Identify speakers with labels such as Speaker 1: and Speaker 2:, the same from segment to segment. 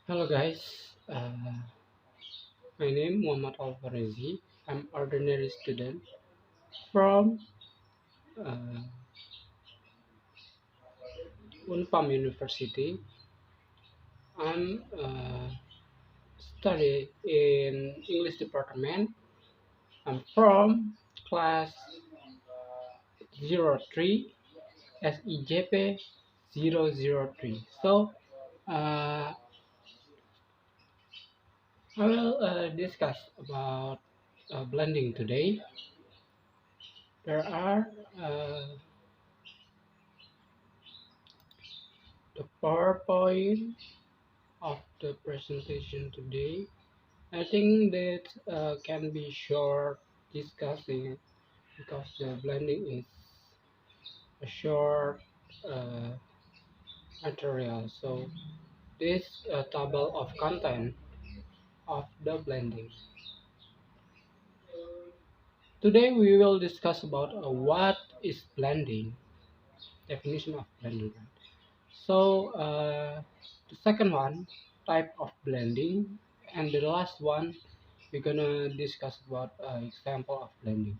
Speaker 1: Hello guys, my name Muhamad al-Farezi. I'm ordinary student from uh, Unpam University. I'm study in English department. I'm from class 03 SIG-P 003. Uh, I will discuss about blending today. There are the PowerPoint of the presentation today. I think that can be short discussing because the blending is a short uh, material. So this table of content of the blending. Today we will discuss about what is blending, definition of blending. The second one, type of blending, and the last one we're gonna discuss about example of blending.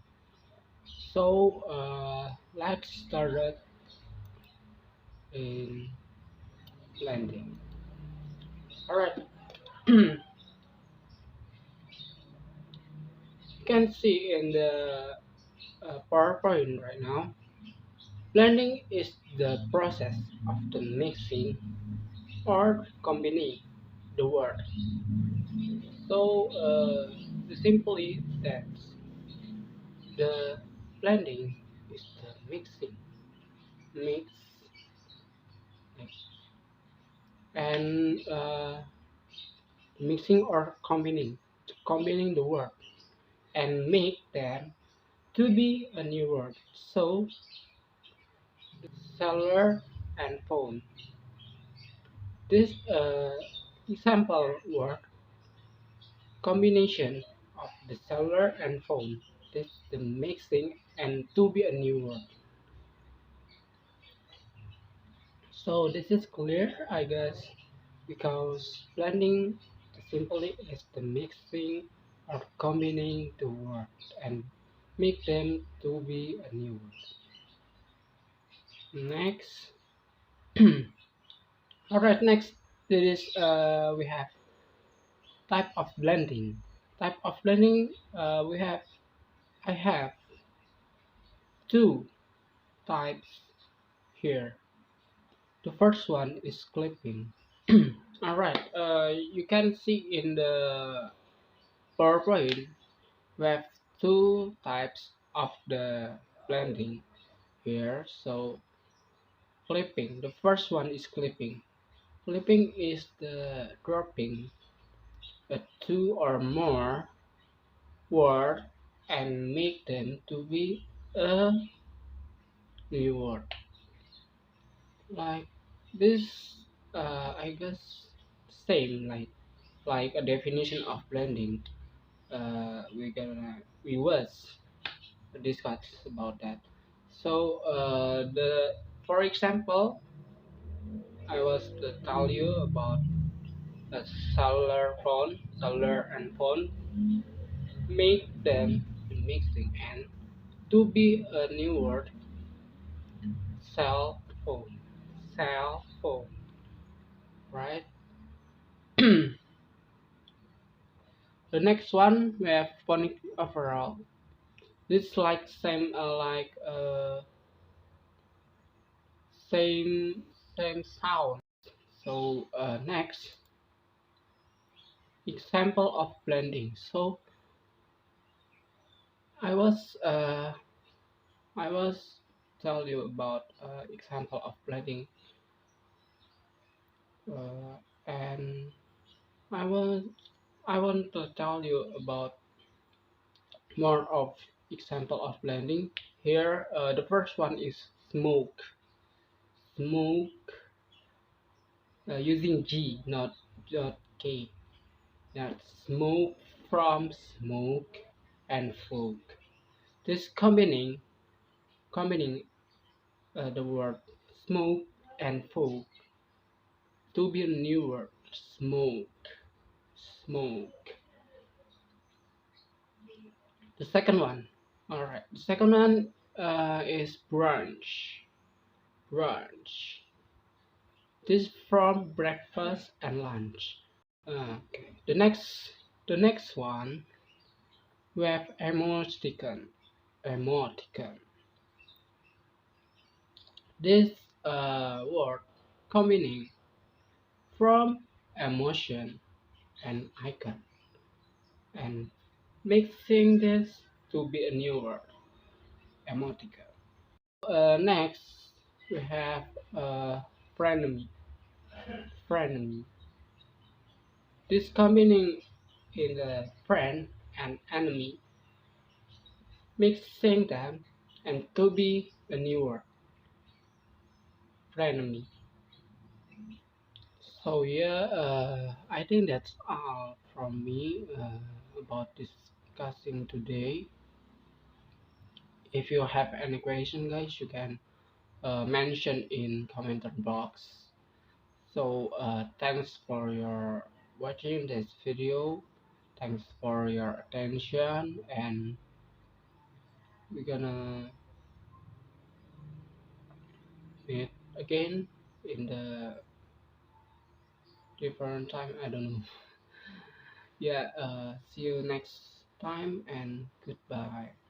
Speaker 1: Let's start in blending. All right, you can see in the PowerPoint right now. Blending is the process of the mixing or combining the word. Simply that the blending is the mix, and mixing or combining the word and make them to be a new word. So, cellular and phone. This example word combination of the cellular and phone. This the mixing and to be a new word. So this is clear, I guess, because blending simply is the mixing or combining the words and make them to be a new word. Next, all right. Next, there is we have type of blending. Type of blending I have two types here. The first one is clipping. All right. You can see in the PowerPoint we have two types of the blending here. So clipping, the first one is clipping. Clipping is the dropping two or more word and make them to be a new word. Like this, I guess same like a definition of blending. We was discuss about that. The for example, I was to tell you about a cellular and phone, make them mixing and to be a new word, cell phone, cell phone, right? The next one we have phonic overall. This like same same sound. Next example of blending. I was uh, I was tell you about example of blending, uh, and I was I want to tell you about more of example of blending. Here, the first one is smoke. Smoke using G, not K. That's smoke from smoke and folk. This combining the word smoke and folk to be a new word. smoke, smoke. The second one, all right. The second one is brunch, brunch. This is from breakfast and lunch. Okay. The next one we have emoticon, emoticon. This word combining from emotion and icon and mixing this to be a new word, emoticon. Next, we have frenemy, frenemy. This combining in the friend and enemy, mixing them and to be a new word, frenemy. So yeah, I think that's all from me about discussing today. If you have any question, guys, you can mention in comment box. So thanks for your watching this video. Thanks for your attention, and we're gonna meet again in the different time. I don't know. Yeah. See you next time, and goodbye.